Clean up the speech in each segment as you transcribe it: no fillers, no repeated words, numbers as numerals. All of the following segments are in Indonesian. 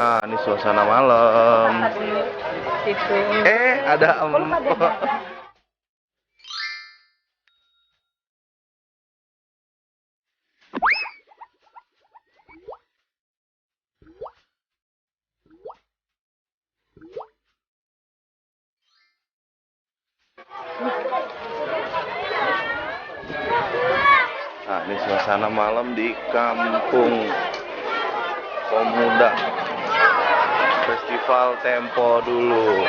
Ini suasana malam. Itu. Ada empok. Ini suasana malam di Kampung Pemuda Festival Tempo dulu.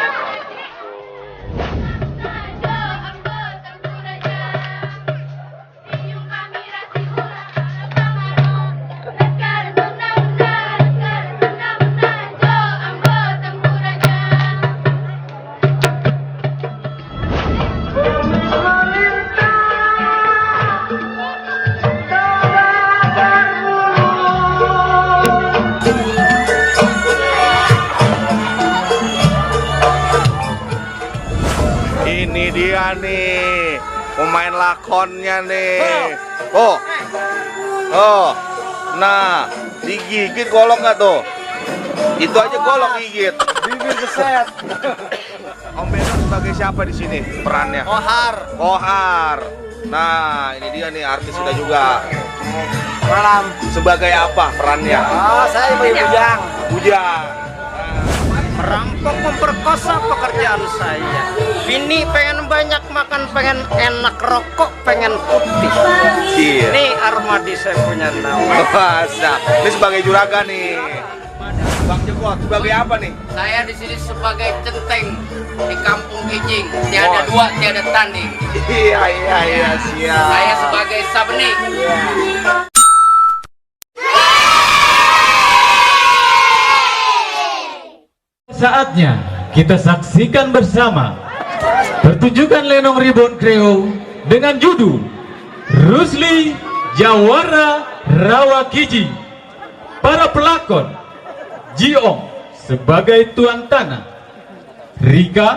Ini dia nih pemain lakonnya nih. Nah, digigit golok nggak tuh? Itu aja golok gigit. Bibir keset. Om Beno sebagai siapa di sini perannya? Kohar. Nah, ini dia nih artis sudah juga. Malam. Sebagai apa perannya? Saya Bujang. Bujang. Merampok, memperkosa pekerjaan saya. Bini pengen banyak makan, pengen enak rokok, pengen putih. Iya. Ini Armadi saya punya nama. Masa. Ini sebagai juragan nih. Bang Jekot sebagai apa nih? Saya di sini sebagai centeng di Kampung Kijing. Tiada dua, tiada tanding. Iya siap. Saya sebagai Sabeni. Saatnya kita saksikan bersama pertunjukan Lenong Ribbon Kreo dengan judul Rusli Jawara Rawa Kijing. Para pelakon: Jiong sebagai tuan tanah, Rika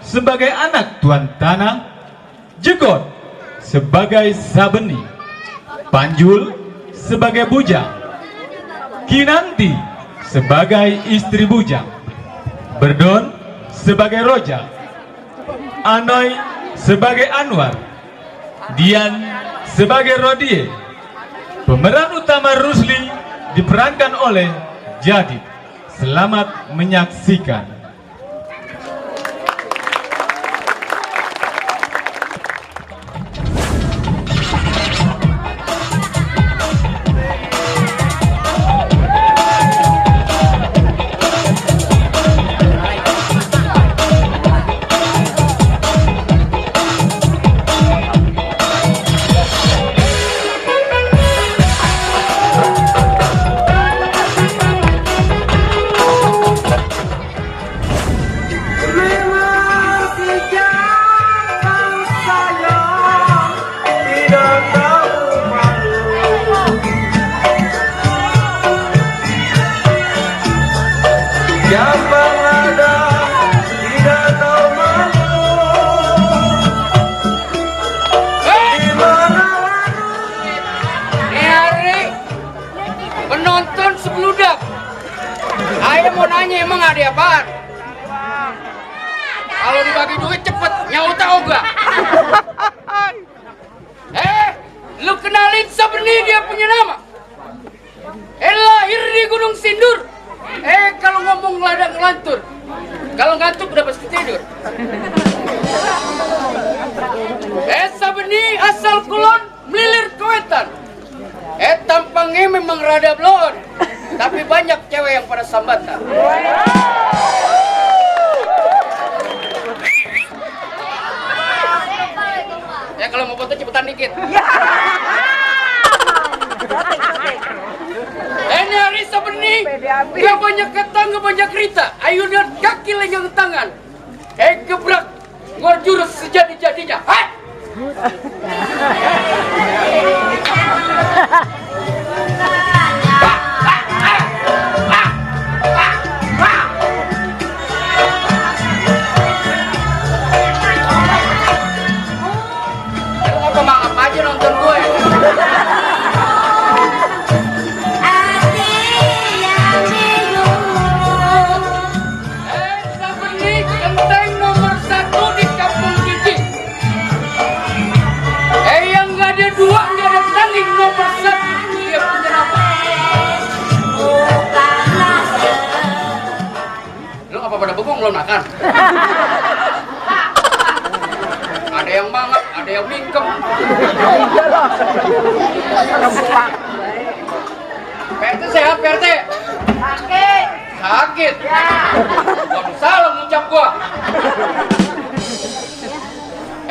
sebagai anak tuan tanah, Jekot sebagai Sabeni, Panjul sebagai bujang, Kinanti sebagai istri bujang, Berdon sebagai Roja, Anoy sebagai Anwar, Dian sebagai Rodie. Pemeran utama Rusli diperankan oleh Jadid. Selamat menyaksikan. Penonton sebludak. Saya mau nanya, emang ada apaan? Kalau dibagi duit cepet, nyawa tahu gak? Lu kenalin Sabeni, dia punya nama. Lahir di Gunung Sindur. Kalau ngomong ladang ngelantur. Kalau ngantuk udah pasti tidur. Sabeni asal Kulon, melilir ke wetan. Tampangnya memang rada blon, tapi banyak cewek yang pada sambatan. Ya kalau mau foto cepetan dikit. Ini hari Sabeni, gak banyak kata, gak banyak cerita. Ayo lihat kaki lengang tangan. Gebrak, ngor jurus sejadi-jadinya. Hai! Apa aja nonton gue. belum makan. Ada yang mangap, ada yang mingkem. PRT sehat, PRT? Sakit. Sakit? Ya. Waduh, salah ngucap gua.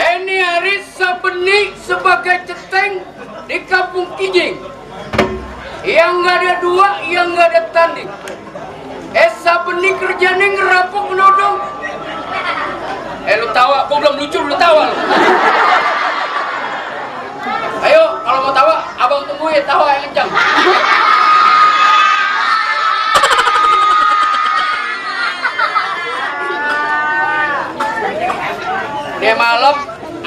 Ini hari Sabeni sebagai ceteng di Kampung Kijing. Yang nggak ada dua, yang nggak ada tanding. Sabeni kerjanya ngerampok menodong. Lu tawa, gua belum lucu lu tawa lu. Ayo, kalau mau tawa, abang tungguin tawa yang kencang. Dia malam,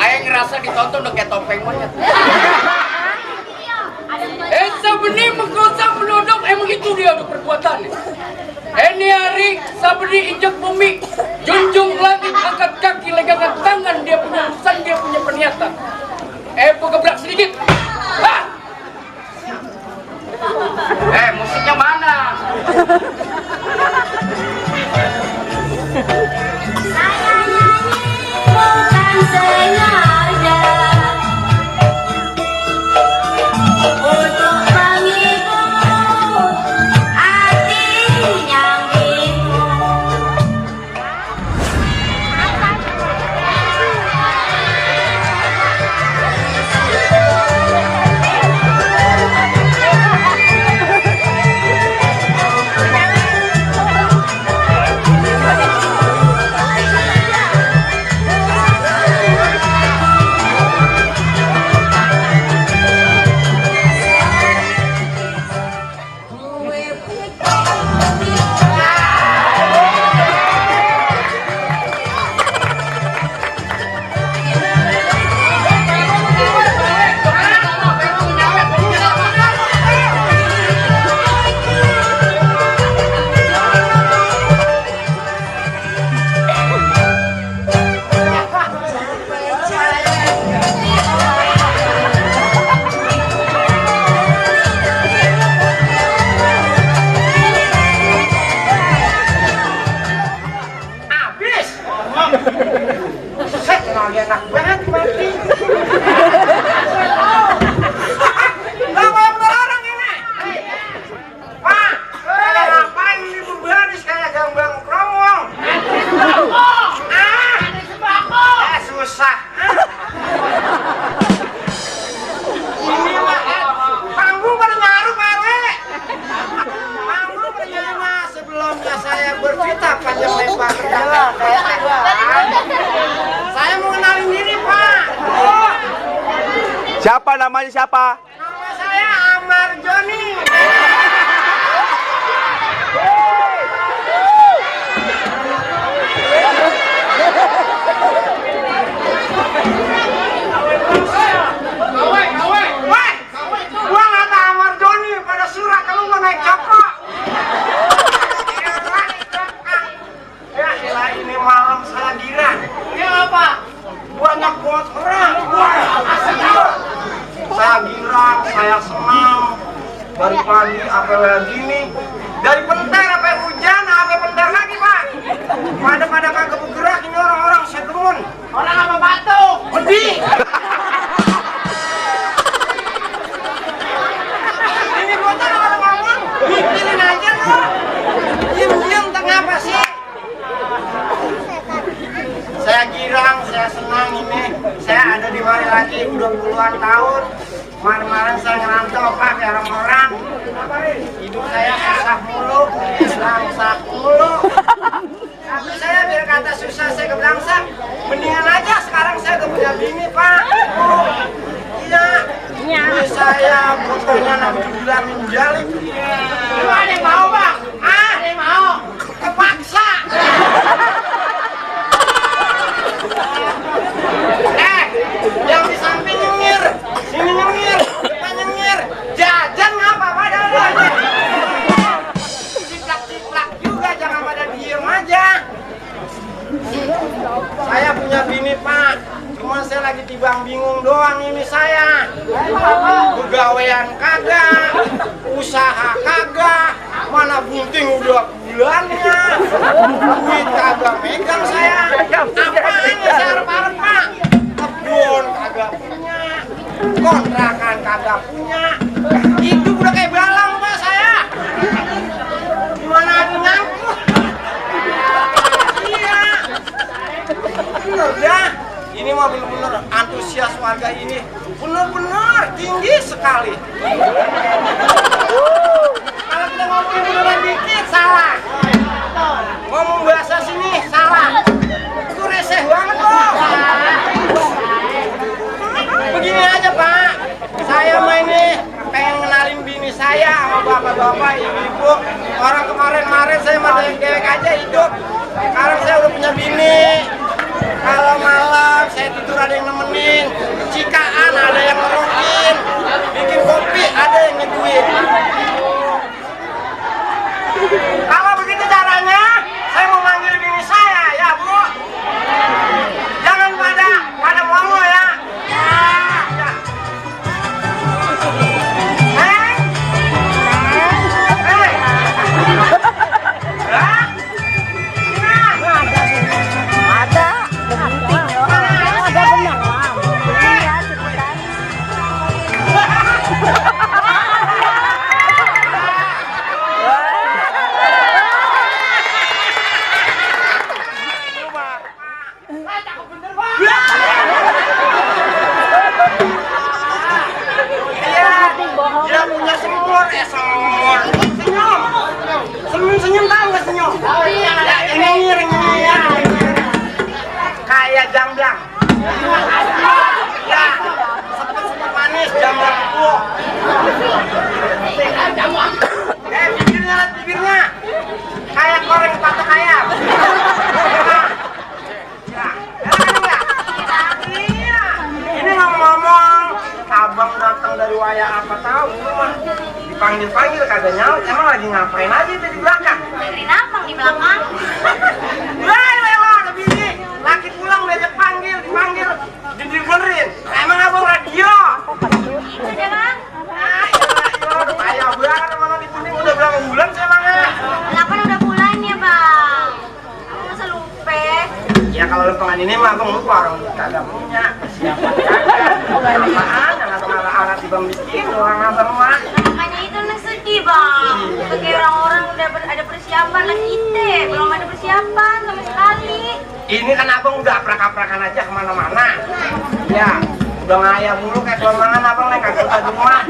ayah ngerasa ditonton udah kayak topeng monyet. Sabeni mengkosak menodong, emang itu dia udah perbuatannya. Ini hari Sabeni injak bumi, junjung langit, angkat kaki, legangan tangan, dia punya urusan, dia punya perniatan. Pegebrak sedikit. Hah! Musiknya mana? Saya nyanyi bukan sengaja untuk menghibur hati yang bingung. Saya mau kenalin diri, Pak. Siapa namanya siapa? Nama saya Amar Joni. Gua kata Amar Joni pada surat kamu mau naik cokok. Ya elah, ini malam saya girang. Ini apa? Banyak buat orang. Saya girang, saya senang. Dari pagi sampai gini, dari bentar sampai hujan, sampai bentar lagi, Pak. Pada kagak bergerak ini orang-orang, saya demun. Orang apa batu? Pedih. Ini bocah orang ngomong, mikirin aja lu. Diam-diam tengah apa sih? Saya girang, saya senang ini. Saya ada di mari lagi udah puluhan tahun. Kemarin saya ngerantau, Pak, kayak orang-orang. Hidup saya susah mulu, belangsak mulu. Tapi saya biar kata susah saya kebelangsak, mendingan aja sekarang saya udah punya bini, Pak. Iya. Ini saya fotonya 69 menjalik. Lu ada yang mau, Bang? Ada yang mau? Kepaksa. Yang di samping nyengir, sini nyengir, depan nyengir, jajan ngapa pada lu aja? Ciplak-ciplak juga, jangan pada diem aja. Saya punya bini, Pak, cuma saya lagi tibang bingung doang ini saya. Pegawaian kagak, usaha kagak, mana bunting udah bulannya, duit kagak tinggi sekali. Kalau kita ngopi beneran dikit salah. Ngomong bahasa sini salah. Itu reseh banget loh. Begini aja Pak, saya ini pengen kenalin bini saya sama bapak-bapak, ibu-ibu. Orang kemarin saya mah dewek aja hidup. Sekarang saya udah punya bini. Kalau malam saya tidur ada yang nemenin, cikaan ada yang ngerokin, bikin kopi ada yang nyeduin. Kalau begitu caranya, saya mau manggil bini saya ya Bu. Jangan pada mongo ya. Dia punya semur, senyum tahu nggak senyum? Ini kayak jamblang. Ya, sepet manis jamblang itu. Bibirnya kayak goreng patok ayam. Ini ngomong-ngomong, abang datang dari wayah apa tahu rumah. Dipanggil-panggil kagak nyaut. Emang lagi ngapain aja itu di belakang? Dengerin abang di belakang. Ada bini. Laki pulang diajak dipanggil, didengerin. Emang abang radio? Itu deh bang. Udah payah banget mana di kuning udah berapa bulan sih emangnya? 8 udah bulan ya bang. Aku masa lupa. Ya kalau lempengan ini mah abang lupa orang kagak punya. Siapa kagak? Apaan yang alat-alat di bang bikin orang abang mah? Makanya itu anak sedih bang. Bagi orang-orang udah ada persiapan lah kita belum ada persiapan sama sekali. Ini kan abang udah aprak-aprakan aja kemana-mana. Ya, udah ngayah mulu kayak kelemahan abang nih kagak usah di rumah.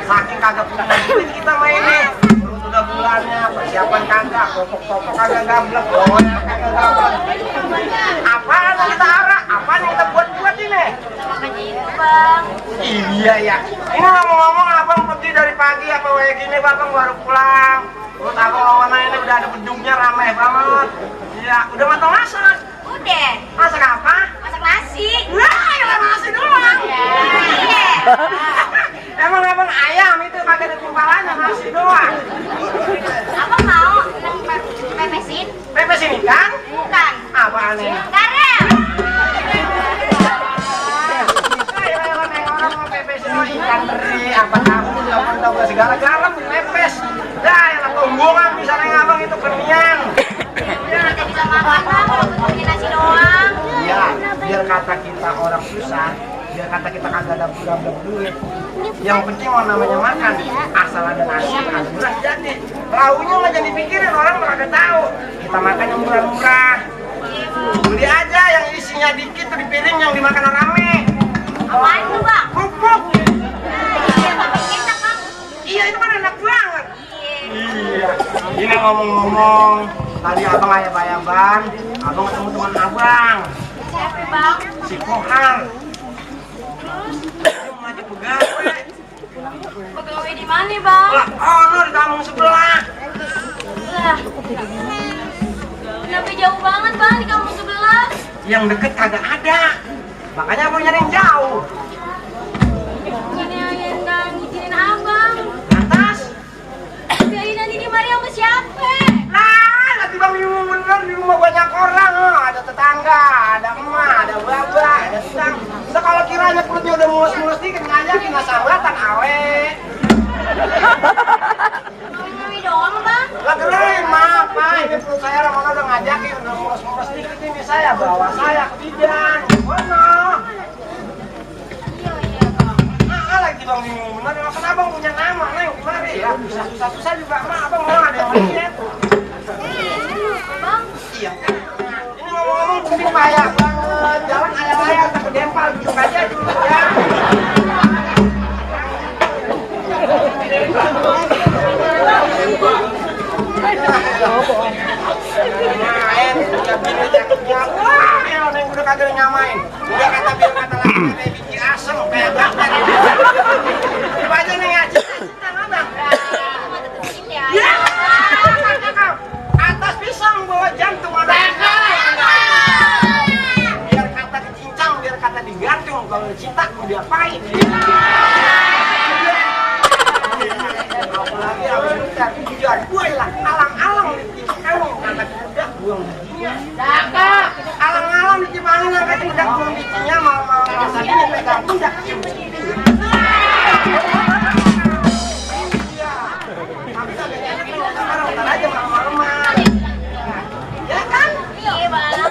Saking kagak punya duit kita mainin. Belum sudah bulannya persiapan kagak, popok-popok kagak gablek, pokoknya kagak gablek. Apaan yang kita arah? Apaan yang kita buat-buat ini? Makanya itu bang. Iya ya. Ini ngomong-ngomong abang pergi dari pagi apa kayak gini abang baru pulang. Terus abang lawan ini udah ada bedugnya ramai banget. Iya, udah matang masak. Udah. Masak apa? Masak nasi. Lah, ya nasi doang. Iya. Emang abang ayam itu kagak ada timpalannya nasi doang. Abang mau pepesin? Pepes ini kan? Bukan. Apaan ini? Garam. Ayo, orang mau pepes itu ikan teri, apa tahu, tahu segala garam pepes. Dah, yang tunggungan misalnya abang itu kenyang. Kita bisa makan bang kalau punya nasi doang. Iya, biar kata kita orang susah, biar kata kita kagak ada duit. Yang penting mau namanya makan, asal ada nasi, ada beras jadi. Launya nggak jadi pikirin orang kagak tahu. Kita makan yang murah-murah. Beli aja yang isinya dikit tuh di piring yang dimakan rame. Apaan tuh bang? Kerupuk. Iya tapi enak bang. Iya itu kan enak banget. Iya. Iya. Ini ngomong-ngomong, tadi abang ayam-ayaman, abang ketemu teman abang. Siapa bang? Si Kohar. Dia mau ngajak pegawai. Pegawai di mana bang? Lah, ono di kampung sebelah. Lah. Kenapa jauh banget bang di kampung sebelah? Yang deket kagak ada. Makanya abang nyari yang jauh. Ini yang nggak ngizinin abang. Lantas? Biarin nanti di mari sama siapa? Lah, nanti bang bingung bener di rumah banyak orang. Ada tetangga, ada emak, ada baba, ada sedang. Udah kalau kiranya perutnya udah mulus-mulus dikit ngajakin nasabatan awe. Ini doang bang. Lah keren, maaf Pak. Ini perut saya Ramona udah ngajakin udah mulus-mulus dikit ini saya bawa saya ke bidan. Mana? Iya bang. Nah, lagi bang bingung bener. Emang abang punya nama neng gimana ya? Bisa susah-susah juga mah abang mau ada yang lihat. Bang. Iya. Ini ngomong-ngomong penting payah banget. Jalan ayam-ayam ke Dempal duduk aja dulu ya. Main, udah gini cakepnya. Wah, yang udah kagak nyamain. Udah kata biar kata lagi kayak bikin asem kayak bakar. Coba aja nih ya. Cinta abang. Ya. Atas pisang bawa jantung ada. Biar kata dicincang, biar kata digantung. Kalau cinta mau diapain? Apalagi harus bentar. Tujuan gue lah alang-alang di kamu angkat budak buang bijinya. Alang-alang di Cimangin angkat budak buang bijinya malam-malam masa ini pegang budak. Iya. Tapi tak ada sekarang aja malam-malaman. Ya kan? Iya, Bang.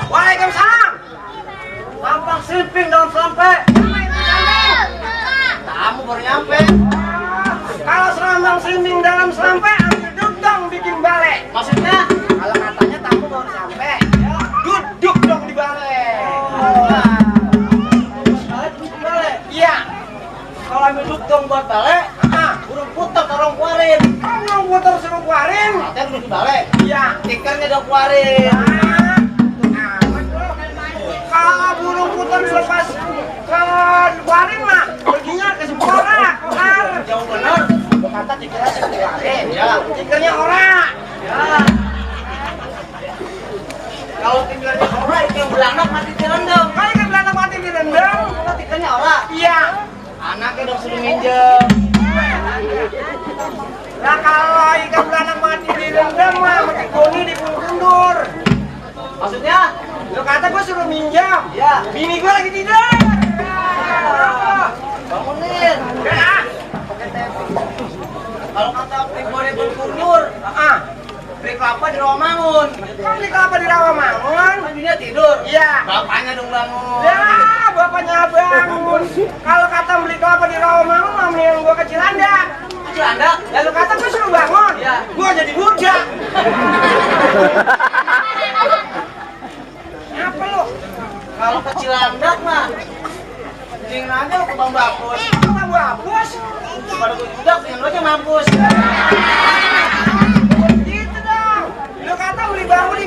Waalaikumsalam. Tampang siping dalam sampai. Tamu baru nyampe. Kalau serambang sinding dalam sampai, ambil duduk bikin balik. Maksudnya? Kalau katanya tamu baru sampai, duduk dong di balik. Bikin balik? Iya. Kalau ambil duduk dong buat balik, burung putar orang kuarin. Burung putar suruh kuarin? Katanya duduk di balik? Iya. Ikannya dong kuarin. Kalau burung putar dilepas ke kuarin mah, perginya ke Sempora. Jauh bener. Kata tikernya kuarin. Ya. Tikernya ora. Ya. Kalau tikernya ora, ikan belanak mati direndam. Kalau ikan belanak mati direndam, kalau tikernya ora. Iya. Anaknya dong suruh minjem. Nah kalau ikan belanak mati direndam mah, mati goni dipundur. Maksudnya? Lo kata gue suruh minjam. Ya. Bini gue lagi tidur. Bangunin. Ya. Kalau kata pribadi berkundur, beli kelapa di Rawamangun. Kok beli kelapa di Rawamangun? Dia tidur. Iya. Bapaknya dong bangun. Ya, bapaknya bangun. Kalau kata beli kelapa di Rawamangun, mah mendingan gua ke Cilandak. Cilandak? Ya lu kata gua suruh bangun. Iya. Gua jadi budak. Apa lu? Kalau ke Cilandak mah, mendingan aja lu ke Bang Bapus. Ke Bang Bapus? Pada gue budak, dengan lu aja mampus. Gitu dong. Lu kata beli bambu di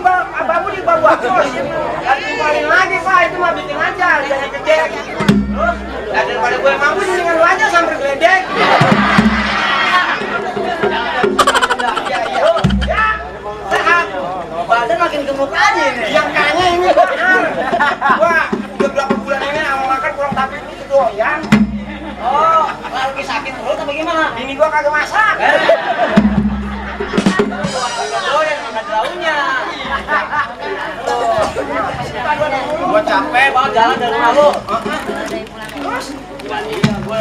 Bang Bapus. Dan kembali lagi Pak, itu mah bikin aja, jadi gede. Terus, dan daripada gue mampus, mendingan lu aja sampai geledek. Ya, sehat. Badan makin gemuk aja ini. Yang kayaknya ini benar. Wah, udah berapa bulan ini sama makan kurang tapi itu doyan. Oh, lagi sakit perut apa gimana? Bini gua kagak masak. Doyan makan daunnya. Gua capek banget jalan dari rumah lu. Terus? Iya, gua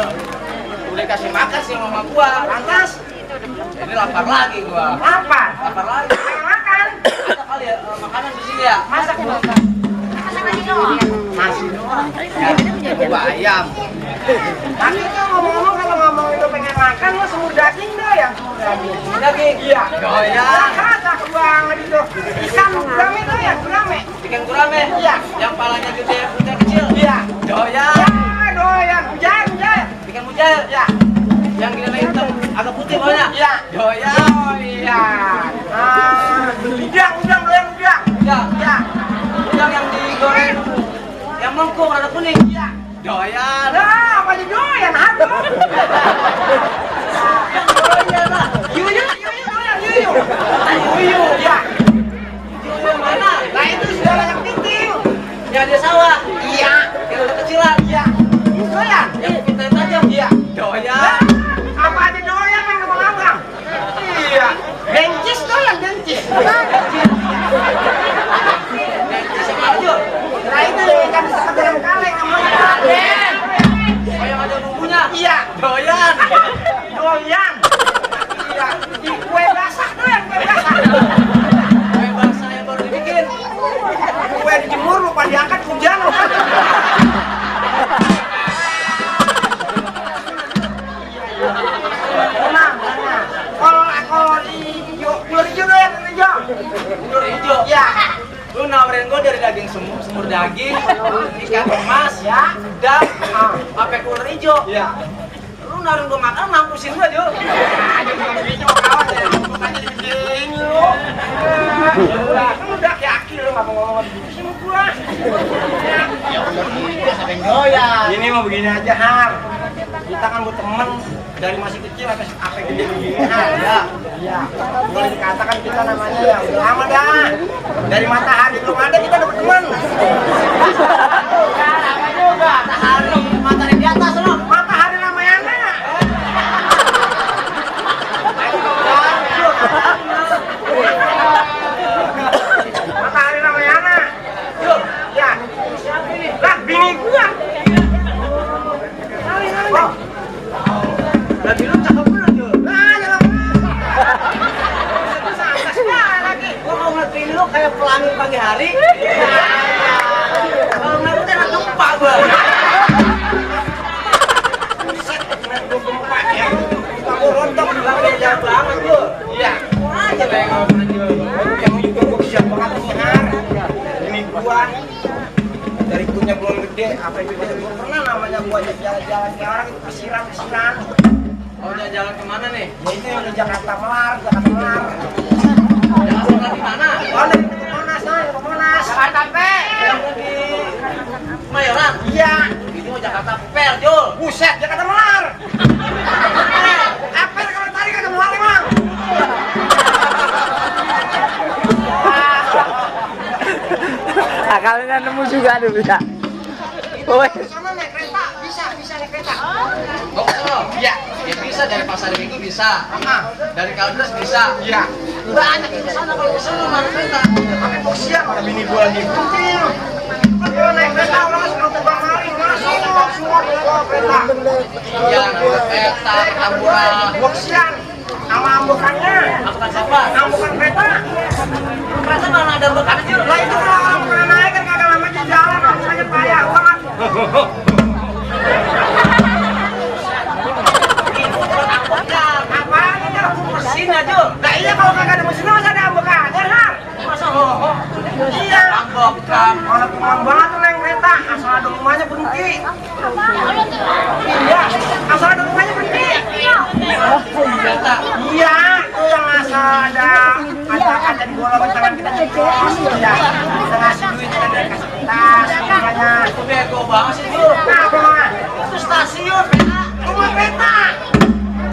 udah kasih makan sih mama gua. Lantas? Jadi lapar lagi gua. Lapar? Lapar lagi. Pengen makan? Ada kali ya makanan di sini ya? Masak makan. Masak nasi doang. Nasi doang. Ya, gua ayam. Tapi itu ngomong-ngomong kalau ngomong itu pengen makan lo semur daging deh ya. Semur daging? Iya. Doyan. Cakep banget itu. Ikan gurame tuh ya, gurame. Ikan gurame? Iya. Yang palanya gede, putih kecil? Iya. Doyan. Ya, doyan. Mujair. Ikan mujair? Iya. Yang gede hitam, agak putih bawahnya? Iya. Doyan. Oh iya. Udang, doyan udang. Udang? Iya. Udang yang digoreng, yang melengkung, rada kuning? Iya. Doyan. Nah, apa aja doyan, aduh. Doyan lah. Yuyu. Ya. Yuyu mana? Nah itu saudara yang kecil. Yang di sawah? Iya. Yang udah kecilan? Iya. Doyan? Yang kita tajam? Iya. Doyan. Apa aja doyan yang abang-abang? Iya. Bencis doyan, bencis. Bencis sama aja. Nah itu ikan dalam kaleng namanya. Telur hijau. Ya. Lu nawarin gue dari daging semur daging, ikan emas, ya, udang, pakai telur hijau. Ya. Lu nawarin gue makan, mampusin gue, Jo. Aduh, hijau kawan ya. Bukannya dibikin lu. Lu udah yakin lu nggak mau ngomong begitu sama gue. Ya udah kita sampai goyang. Ini mah begini aja, Har. Kita kan buat temen dari masih kecil sampai gede begini, Har. Ya. Iya. Boleh dikatakan kita namanya ya udah lama dah. Dari matahari belum ada kita dapat teman. Apa juga? Matahari di atas loh. Matahari Ramayana. Matahari Ramayana. Yuk, ya. Lah, bini gua. Lagi lu cakep bener, Jo. Nah, jangan. Gua mau ngeliatin lu kayak pelangi pagi hari. Kalau ngeliat lu enak gempa gua. Buset, ngeliat gua gempa ya. Gua rontok bilang dia jauh banget, Jo. Iya. Aja bengong aja. Yang juga gua siap banget nih, Har. Ini gua dari punya belum gede, apa itu belum pernah namanya gua jalan-jalan kayak orang itu kesiran. Oh, jalan kemana nih? Ya itu yang di Jakarta Melar. Jalan di mana? Oh, dari Monas, Monas. Jakarta Fair. Yang di Mayoran? Iya. Itu mau Jakarta Fair, Jul. Buset, Jakarta Melar. Apa kalau tarik ke Melar emang? Kalau nggak nemu juga aduh bisa. Woi. Sana naik kereta, bisa naik kereta. Oh, iya. Ya bisa dari Pasar Minggu bisa. Dari Kaldres bisa. Iya. Banyak di sana kalau ke sana mana kereta. Pakai boxian ada bini gua lagi. Kalau naik kereta orang suruh terbang maling, semua kereta. Iya, kereta, tamburan. Boxian sama ambukannya. Ambukan siapa? Ambukan kereta. Kereta mana ada ambukannya, Jul? Lah itu kalau orang pernah naik kan kagak lama di jalan, ambukannya payah banget. Apaan ini mesin aja? Nah iya kalau kagak ada mesin masa ada ambukannya, Har? Masa hoho? Iya. Ambukan. Kalau kemauan banget tuh naik kereta, asal ada rumahnya berhenti. Iya, asal ada rumahnya berhenti. Kereta. Iya, itu yang asal ada kaca di bola tangan kita ceplos. Iya, kita ngasih duit kita dari kasih tas, makanya. Itu bego banget sih, Jul. Kenapa, Mas? Itu stasiun, kereta. Rumah kereta.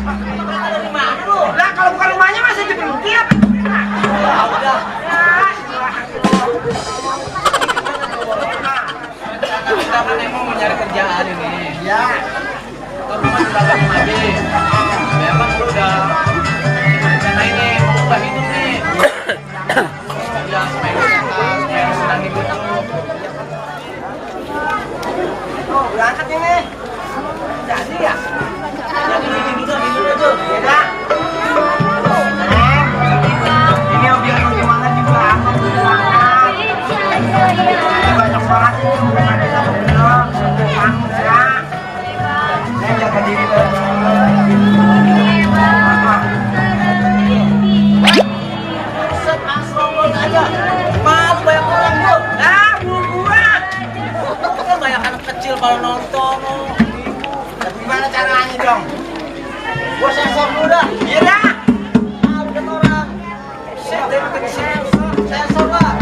Kereta dari mana lu? Lah kalau bukan rumahnya masih berhenti apa? Ah, udah. Kita kan emang mau nyari kerjaan ini. Ya. Tuh rumah di dalam lagi. Memang lu udah rencana ini mau ubah hidup nih. Ya supaya sedang hidup tuh. Oh, berangkat ini. Jadi ya. Jadi ini dulu tuh. Ya. Ini biar gimana juga aku berangkat. Banyak banget ini bukan ada satu benar. Ya. Saya jaga diri Set asrong aja. Malu banyak orang tuh. Nah, gua. Kan banyak anak kecil kalau nonton. Gimana caranya dong? Gua sensor dulu dah. Iya dah. Malu kan orang. Sensor lah.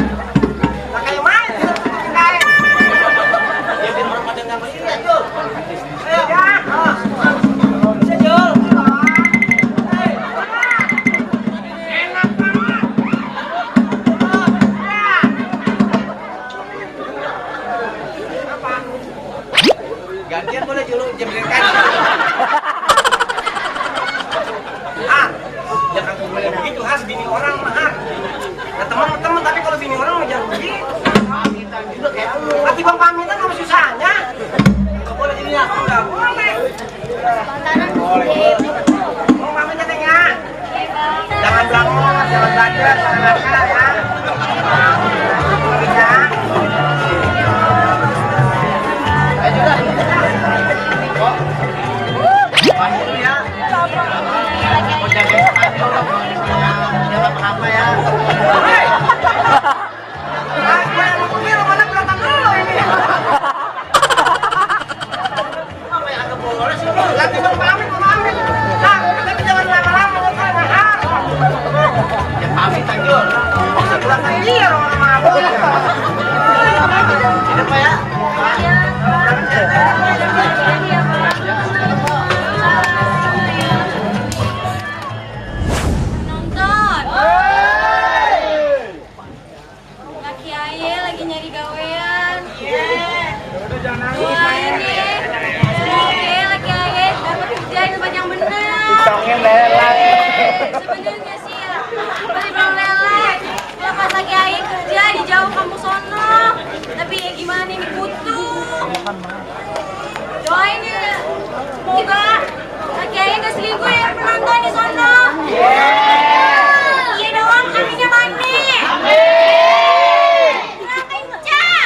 Nah, kayak main kita tutup kain. Ya biar orang pada nggak melihat tuh. Ayo. Ya. Bisa Jul. Enak banget. Gantian boleh Jul jembreng kan. Ah, jangan boleh begitu, Has. Bini orang mah, Har. Nah, teman-teman, tapi kalau bini orang mah jangan begitu. Pamitan juga kayak lu. Lagi bang pamitan sama susahnya. Nggak boleh jadinya. Enggak boleh. Boleh. Mau pamit ya, Teng, ya? Jangan belangong, jangan belajar, jangan nakal, ya. Ya. Ayo juga. Pamit ya. Mau jaga apa ya? Mana belakang dulu ini? Apa yang agak boleh sih? Lagi pamit. Nah, tapi jangan lama-lama kan mahal. Ya pamit aja. Belakang dia orang sama aku. Ini Pak ya. Nonton. Laki aye lagi nyari gawean. Wah ini. Laki aye dapat kerjaan tempat yang benar. Tongnya lelat. Sebenarnya sih ya, tapi belum lelet. Lepas lagi aye kerja di jauh kampung sono. Tapi ya gimana ini butuh. Doain ya. Tiba lagi aye nggak selingkuh ya penonton di sono. Iya doang aminnya mandi. Ngapain pecah?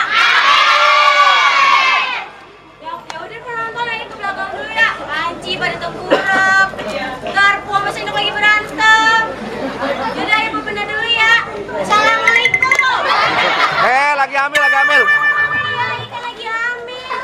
Ya udah penonton ayo ke belakang dulu ya. Panci pada tengkurap. Garpu sama sendok lagi berantem. Yaudah ayo bebenah dulu ya. Assalamualaikum. Lagi hamil. Iya, ikan lagi hamil.